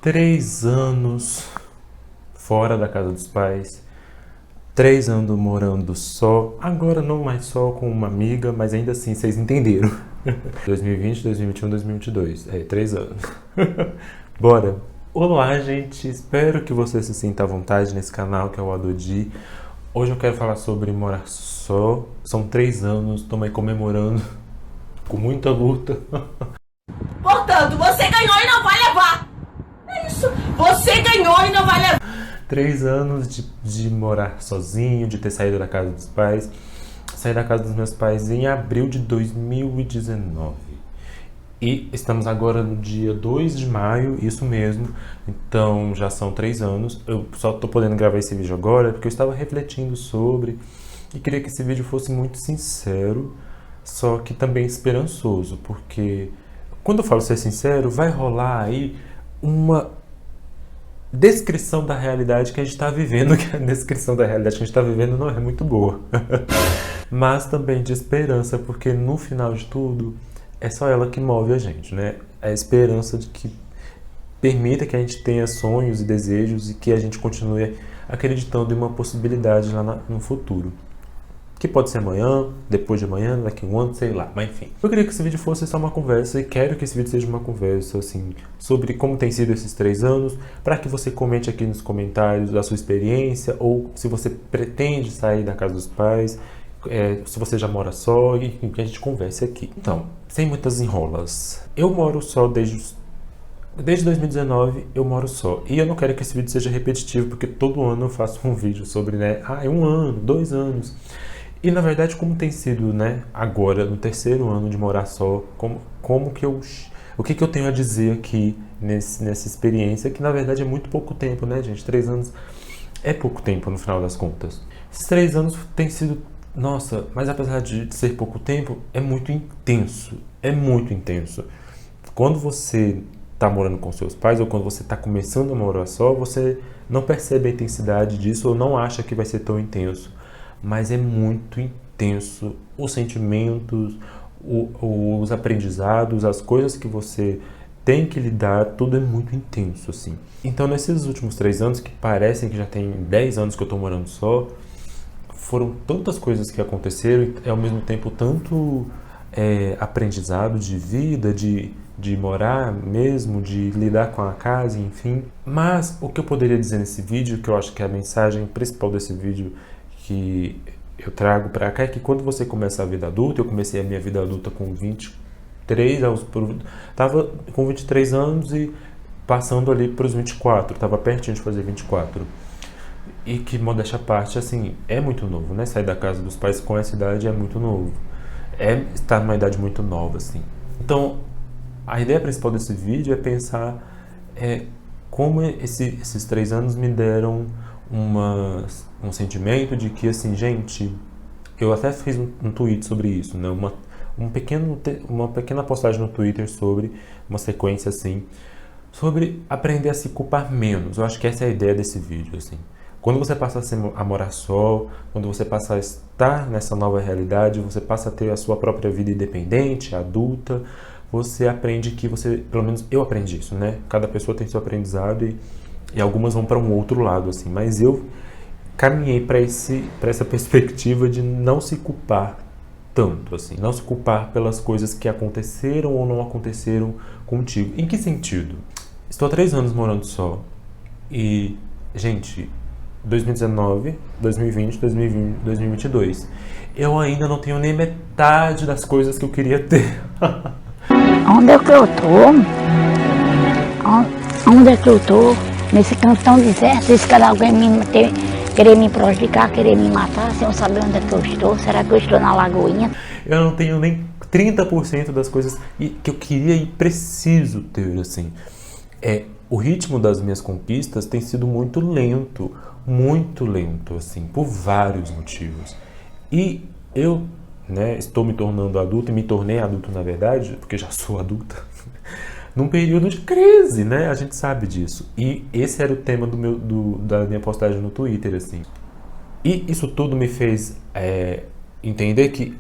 Três anos fora da casa dos pais, 3 anos morando só, agora não mais só com uma amiga, mas ainda assim vocês entenderam. 2020, 2021, 2022, 3 anos. Bora! Olá, gente, espero que você se sinta à vontade nesse canal que é o Adodi. Hoje eu quero falar sobre morar só, são 3 anos, estou aí comemorando com muita luta. Portanto, você ganhou e não vai levar. É isso. Você ganhou e não vai levar. 3 anos de morar sozinho, de ter saído da casa dos pais. Saí da casa dos meus pais em abril de 2019. E estamos agora no dia 2 de maio, isso mesmo. Então já são 3 anos. Eu só estou podendo gravar esse vídeo agora porque eu estava refletindo sobre e queria que esse vídeo fosse muito sincero, só que também esperançoso, porque quando eu falo ser sincero, vai rolar aí uma descrição da realidade que a gente está vivendo, que a descrição da realidade que a gente está vivendo não é muito boa. Mas também de esperança, porque no final de tudo é só ela que move a gente, né? A esperança de que permita que a gente tenha sonhos e desejos e que a gente continue acreditando em uma possibilidade lá no futuro. Que pode ser amanhã, depois de amanhã, daqui a um ano, sei lá, mas enfim. Eu queria que esse vídeo fosse só uma conversa e quero que esse vídeo seja uma conversa, assim, sobre como tem sido esses 3 anos, para que você comente aqui nos comentários a sua experiência, ou se você pretende sair da casa dos pais, se você já mora só, e que a gente converse aqui. Então, sem muitas enrolas, eu moro só desde 2019 eu moro só. E eu não quero que esse vídeo seja repetitivo, porque todo ano eu faço um vídeo sobre, né, é 1 ano, 2 anos. E na verdade, como tem sido, né, agora, no 3º ano de morar só, o que eu tenho a dizer aqui nessa experiência, que na verdade é muito pouco tempo, né, gente? 3 anos é pouco tempo no final das contas. Esses 3 anos têm sido, nossa, mas apesar de ser pouco tempo, é muito intenso. É muito intenso. Quando você está morando com seus pais ou quando você está começando a morar só, você não percebe a intensidade disso ou não acha que vai ser tão intenso. Mas é muito intenso os sentimentos, os aprendizados, as coisas que você tem que lidar, tudo é muito intenso, assim. Então, nesses últimos 3 anos, que parecem que já tem 10 anos que eu estou morando só, foram tantas coisas que aconteceram e, ao mesmo tempo, tanto aprendizado de vida, de morar mesmo, de lidar com a casa, enfim. Mas o que eu poderia dizer nesse vídeo, que eu acho que é a mensagem principal desse vídeo que eu trago pra cá, é que quando você começa a vida adulta, eu comecei a minha vida adulta com 23 anos, tava com 23 anos e passando ali pros 24, tava pertinho de fazer 24. E que, modéstia à parte, assim, é muito novo, né? Sair da casa dos pais com essa idade é muito novo. Estar numa idade muito nova, assim. Então, a ideia principal desse vídeo é pensar como esses 3 anos me deram um sentimento de que, assim, gente, eu até fiz um tweet sobre isso, né? Uma pequena postagem no Twitter sobre uma sequência, assim, sobre aprender a se culpar menos. Eu acho que essa é a ideia desse vídeo, assim. Quando você passa a morar só, quando você passa a estar nessa nova realidade, você passa a ter a sua própria vida independente, adulta, você aprende que pelo menos eu aprendi isso, né? Cada pessoa tem seu aprendizado e algumas vão para um outro lado, assim. Mas eu caminhei para essa perspectiva de não se culpar tanto, assim. Não se culpar pelas coisas que aconteceram ou não aconteceram contigo. Em que sentido? Estou há 3 anos morando só e, gente, 2019, 2020, 2022. Eu ainda não tenho nem metade das coisas que eu queria ter. Onde é que eu tô? Onde é que eu tô? Nesse canto tão deserto, esse cara alguém querer me prejudicar, querer me matar, sem eu saber onde é que eu estou? Será que eu estou na Lagoinha? Eu não tenho nem 30% das coisas que eu queria e preciso ter, assim. O ritmo das minhas conquistas tem sido muito lento, assim, por vários motivos. E eu, né, estou me tornando adulto e me tornei adulto, na verdade, porque já sou adulta, num período de crise, né? A gente sabe disso. E esse era o tema da minha postagem no Twitter, assim. E isso tudo me fez entender que,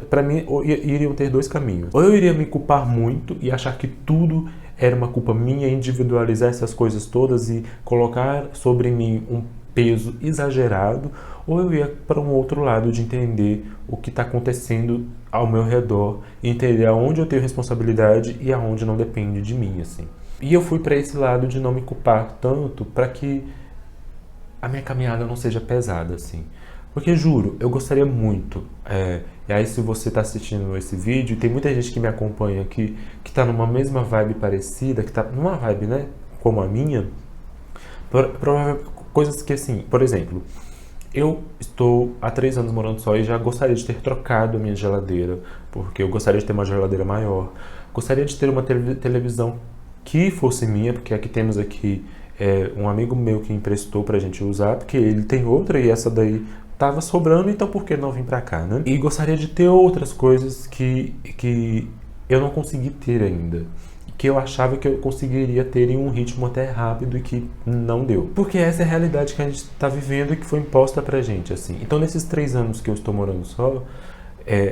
para mim, iriam ter 2 caminhos. Ou eu iria me culpar muito e achar que tudo era uma culpa minha individualizar essas coisas todas e colocar sobre mim um peso exagerado, ou eu ia para um outro lado de entender o que está acontecendo ao meu redor, entender aonde eu tenho responsabilidade e aonde não depende de mim, assim. E eu fui para esse lado de não me culpar tanto para que a minha caminhada não seja pesada, assim. Porque, juro, eu gostaria muito, e aí se você está assistindo esse vídeo, tem muita gente que me acompanha aqui, que está numa mesma vibe parecida, que está numa vibe, né, como a minha, coisas que, assim, por exemplo, eu estou há 3 anos morando só e já gostaria de ter trocado a minha geladeira, porque eu gostaria de ter uma geladeira maior, gostaria de ter uma televisão que fosse minha, porque aqui temos aqui um amigo meu que emprestou pra gente usar, porque ele tem outra e essa daí tava sobrando, então por que não vir pra cá, né? E gostaria de ter outras coisas que eu não consegui ter ainda, que eu achava que eu conseguiria ter em um ritmo até rápido e que não deu. Porque essa é a realidade que a gente tá vivendo e que foi imposta pra gente, assim. Então nesses 3 anos que eu estou morando só,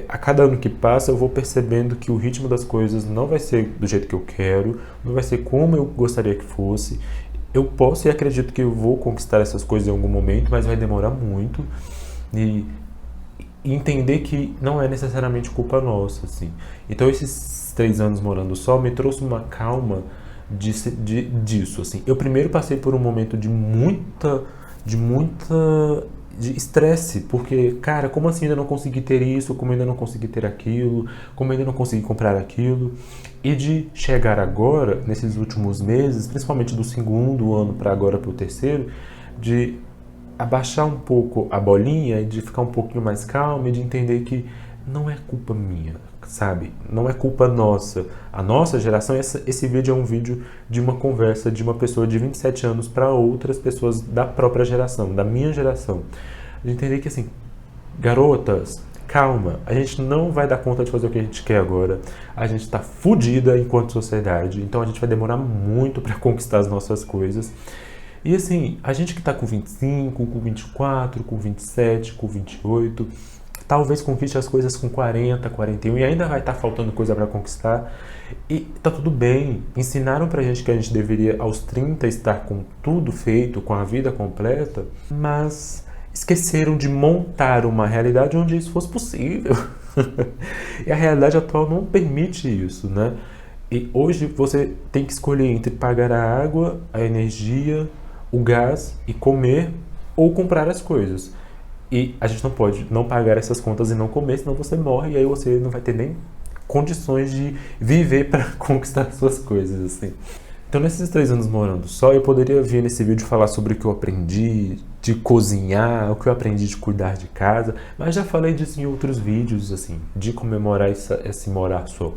a cada ano que passa eu vou percebendo que o ritmo das coisas não vai ser do jeito que eu quero, não vai ser como eu gostaria que fosse. Eu posso e acredito que eu vou conquistar essas coisas em algum momento, mas vai demorar muito. E entender que não é necessariamente culpa nossa, assim. Então esses 3 anos morando só me trouxe uma calma disso, assim. Eu primeiro passei por um momento de estresse, porque, cara, como assim ainda não consegui ter isso, como ainda não consegui ter aquilo, como ainda não consegui comprar aquilo, e de chegar agora, nesses últimos meses, principalmente do 2º ano para agora para o 3º, de abaixar um pouco a bolinha e de ficar um pouquinho mais calmo e de entender que não é culpa minha, sabe? Não é culpa nossa. A nossa geração, esse vídeo é um vídeo de uma conversa de uma pessoa de 27 anos para outras pessoas da própria geração, da minha geração. De entender que, assim, garotas, calma, a gente não vai dar conta de fazer o que a gente quer agora. A gente tá fodida enquanto sociedade, então a gente vai demorar muito para conquistar as nossas coisas. E assim, a gente que tá com 25, com 24, com 27, com 28, talvez conquiste as coisas com 40, 41 e ainda vai estar faltando coisa para conquistar. E tá tudo bem. Ensinaram pra gente que a gente deveria aos 30 estar com tudo feito, com a vida completa, mas esqueceram de montar uma realidade onde isso fosse possível. E a realidade atual não permite isso, né? E hoje você tem que escolher entre pagar a água, a energia, o gás e comer ou comprar as coisas. E a gente não pode não pagar essas contas e não comer, senão você morre e aí você não vai ter nem condições de viver para conquistar suas coisas, assim. Então, nesses 3 anos morando só, eu poderia vir nesse vídeo falar sobre o que eu aprendi de cozinhar, o que eu aprendi de cuidar de casa, mas já falei disso em outros vídeos, assim, de comemorar esse morar só.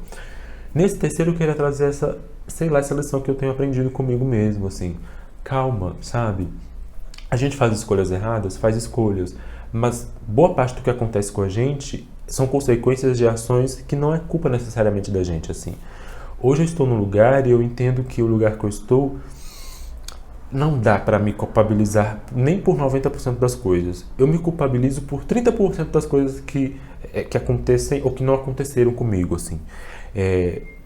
Nesse 3º eu queria trazer essa lição que eu tenho aprendido comigo mesmo, assim. Calma, sabe? A gente faz escolhas erradas, faz escolhas, mas boa parte do que acontece com a gente são consequências de ações que não é culpa necessariamente da gente, assim. Hoje eu estou num lugar e eu entendo que o lugar que eu estou não dá para me culpabilizar nem por 90% das coisas. Eu me culpabilizo por 30% das coisas que acontecem ou que não aconteceram comigo, assim.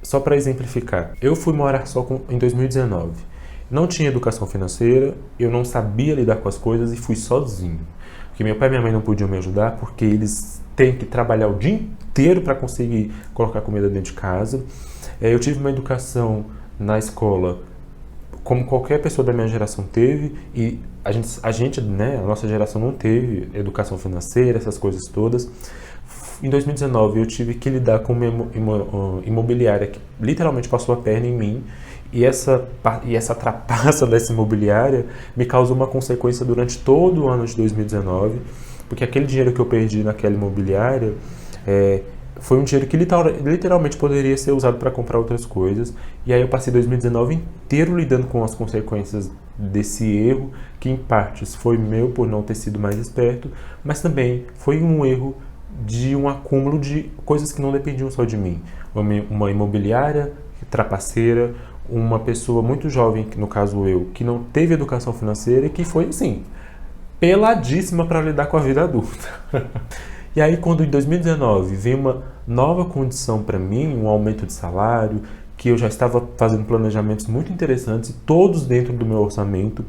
Só para exemplificar, eu fui morar só em 2019. Não tinha educação financeira, eu não sabia lidar com as coisas e fui sozinho. Porque meu pai e minha mãe não podiam me ajudar porque eles têm que trabalhar o dia inteiro para conseguir colocar comida dentro de casa. Eu tive uma educação na escola como qualquer pessoa da minha geração teve e a gente, né, a nossa geração não teve educação financeira, essas coisas todas. Em 2019 eu tive que lidar com uma imobiliária que literalmente passou a perna em mim. E essa trapaça dessa imobiliária me causou uma consequência durante todo o ano de 2019, porque aquele dinheiro que eu perdi naquela imobiliária foi um dinheiro que literalmente poderia ser usado para comprar outras coisas. E aí eu passei 2019 inteiro lidando com as consequências desse erro, que em partes foi meu por não ter sido mais esperto, mas também foi um erro de um acúmulo de coisas que não dependiam só de mim. Uma imobiliária trapaceira, uma pessoa muito jovem, no caso eu, que não teve educação financeira e que foi, assim, peladíssima para lidar com a vida adulta. E aí, quando em 2019 veio uma nova condição para mim, um aumento de salário, que eu já estava fazendo planejamentos muito interessantes, todos dentro do meu orçamento.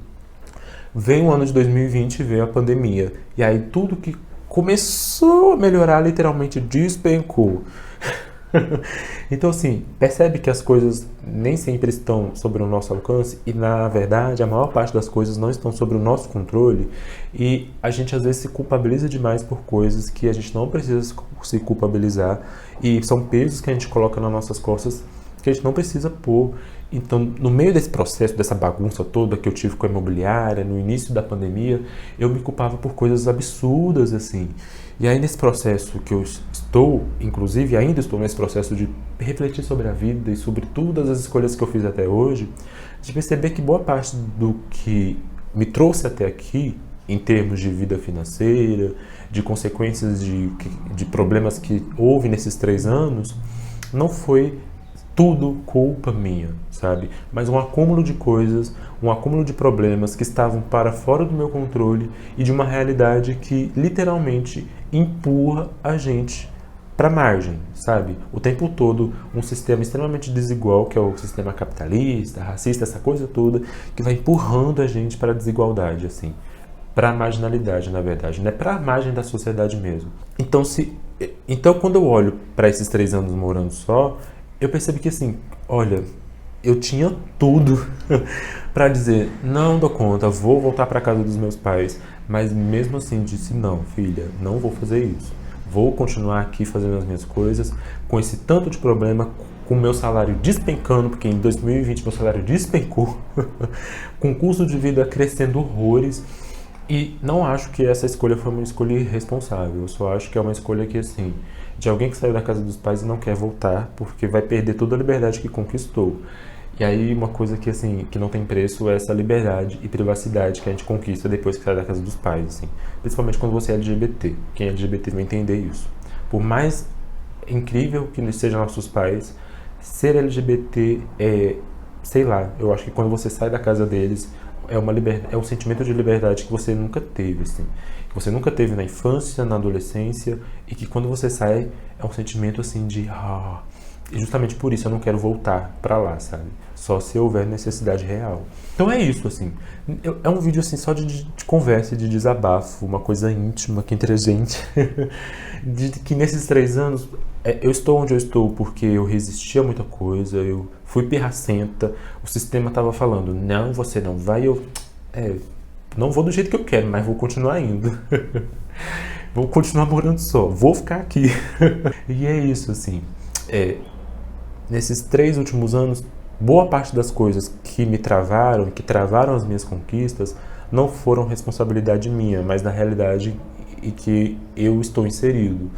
Veio o ano de 2020 e veio a pandemia. E aí tudo que começou a melhorar literalmente despencou. Então assim, percebe que as coisas nem sempre estão sobre o nosso alcance e na verdade a maior parte das coisas não estão sobre o nosso controle e a gente às vezes se culpabiliza demais por coisas que a gente não precisa se culpabilizar e são pesos que a gente coloca nas nossas costas que a gente não precisa pôr. Então, no meio desse processo, dessa bagunça toda que eu tive com a imobiliária, no início da pandemia, eu me culpava por coisas absurdas, assim. E aí, nesse processo que eu estou, inclusive, ainda estou nesse processo de refletir sobre a vida e sobre todas as escolhas que eu fiz até hoje, de perceber que boa parte do que me trouxe até aqui, em termos de vida financeira, de consequências de problemas que houve nesses 3 anos, não foi tudo culpa minha, sabe? Mas um acúmulo de coisas, um acúmulo de problemas que estavam para fora do meu controle e de uma realidade que literalmente empurra a gente para a margem, sabe? O tempo todo um sistema extremamente desigual, que é o sistema capitalista, racista, essa coisa toda, que vai empurrando a gente para a desigualdade, assim, para a marginalidade, na verdade, né? Para a margem da sociedade mesmo. Então, quando eu olho para esses 3 anos morando só, eu percebi que assim, olha, eu tinha tudo para dizer, não dou conta, vou voltar para casa dos meus pais, mas mesmo assim disse, não, filha, não vou fazer isso. Vou continuar aqui fazendo as minhas coisas, com esse tanto de problema, com o meu salário despencando, porque em 2020 meu salário despencou, com o custo de vida crescendo horrores, e não acho que essa escolha foi uma escolha irresponsável, eu só acho que é uma escolha que, assim, de alguém que saiu da casa dos pais e não quer voltar, porque vai perder toda a liberdade que conquistou. E aí uma coisa que, assim, que não tem preço é essa liberdade e privacidade que a gente conquista depois que sai da casa dos pais, assim. Principalmente quando você é LGBT. Quem é LGBT vai entender isso. Por mais incrível que sejam nossos pais, ser LGBT é, sei lá, eu acho que quando você sai da casa deles, é um sentimento de liberdade que você nunca teve, assim. Que você nunca teve na infância, na adolescência, e que quando você sai, é um sentimento, assim, de... E justamente por isso eu não quero voltar pra lá, sabe? Só se houver necessidade real. Então é isso, assim. É um vídeo, assim, só de conversa, de desabafo, uma coisa íntima aqui entre a gente. De que nesses 3 anos, eu estou onde eu estou porque eu resisti a muita coisa, eu fui pirracenta, o sistema estava falando, não, você não vai, não vou do jeito que eu quero, mas vou continuar indo. Vou continuar morando só, vou ficar aqui. E é isso, assim. Nesses 3 últimos anos, boa parte das coisas que me travaram, que travaram as minhas conquistas, não foram responsabilidade minha, mas da realidade em que eu estou inserido.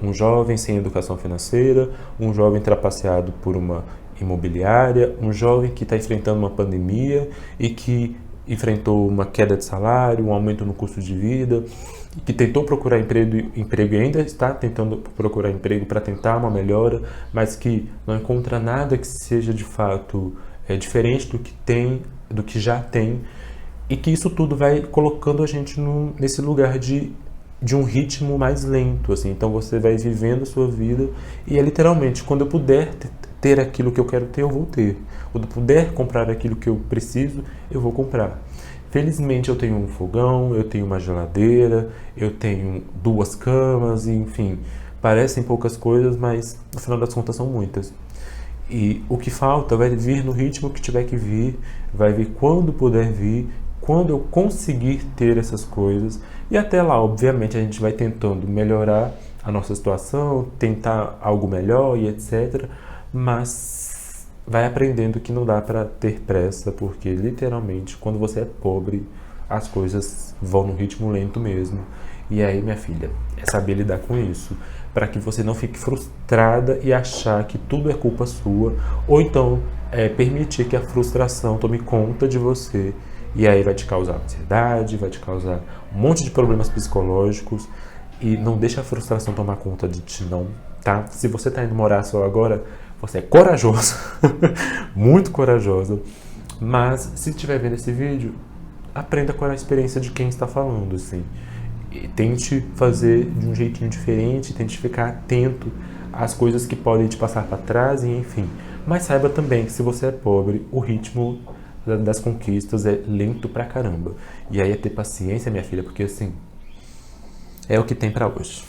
Um jovem sem educação financeira, um jovem trapaceado por uma imobiliária, um jovem que está enfrentando uma pandemia e que enfrentou uma queda de salário, um aumento no custo de vida, que tentou procurar emprego e ainda está tentando procurar emprego para tentar uma melhora, mas que não encontra nada que seja de fato diferente do que já tem, e que isso tudo vai colocando a gente nesse lugar de um ritmo mais lento, assim. Então você vai vivendo a sua vida e é literalmente, quando eu puder ter aquilo que eu quero ter, eu vou ter. Quando eu puder comprar aquilo que eu preciso, eu vou comprar. Felizmente eu tenho um fogão, eu tenho uma geladeira, eu tenho 2 camas, enfim, parecem poucas coisas, mas no final das contas são muitas. E o que falta vai vir no ritmo que tiver que vir, vai vir quando puder vir, quando eu conseguir ter essas coisas. E até lá, obviamente, a gente vai tentando melhorar a nossa situação, tentar algo melhor e etc. Mas vai aprendendo que não dá para ter pressa, porque literalmente, quando você é pobre, as coisas vão no ritmo lento mesmo. E aí, minha filha, é saber lidar com isso, para que você não fique frustrada e achar que tudo é culpa sua, ou então permitir que a frustração tome conta de você, e aí vai te causar ansiedade, vai te causar um monte de problemas psicológicos, e não deixa a frustração tomar conta de ti não, tá? Se você tá indo morar só agora, você é corajoso, muito corajosa, mas se estiver vendo esse vídeo, aprenda com a experiência de quem está falando, assim. E tente fazer de um jeitinho diferente, tente ficar atento às coisas que podem te passar para trás, e enfim, Mas saiba também que se você é pobre, o ritmo das conquistas é lento pra caramba. E aí é ter paciência, minha filha, porque assim, é o que tem pra hoje.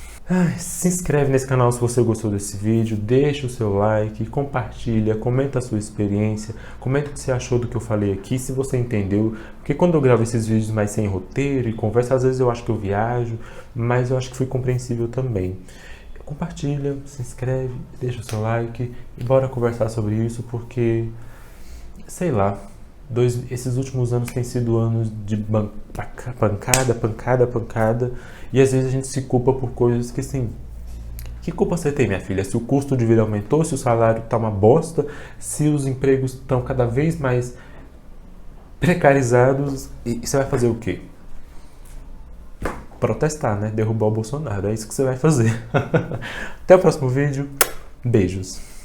Se inscreve nesse canal se você gostou desse vídeo, deixa o seu like, compartilha, comenta a sua experiência, comenta o que você achou do que eu falei aqui, se você entendeu, porque quando eu gravo esses vídeos mais sem roteiro e conversa, às vezes eu acho que eu viajo, mas eu acho que foi compreensível também. Compartilha, se inscreve, deixa o seu like e bora conversar sobre isso, porque, sei lá, esses últimos anos têm sido anos de pancada, e às vezes a gente se culpa por coisas que, assim, que culpa você tem, minha filha? Se o custo de vida aumentou, se o salário tá uma bosta, se os empregos estão cada vez mais precarizados, e você vai fazer o quê? Protestar, né? Derrubar o Bolsonaro, é isso que você vai fazer. Até o próximo vídeo, beijos.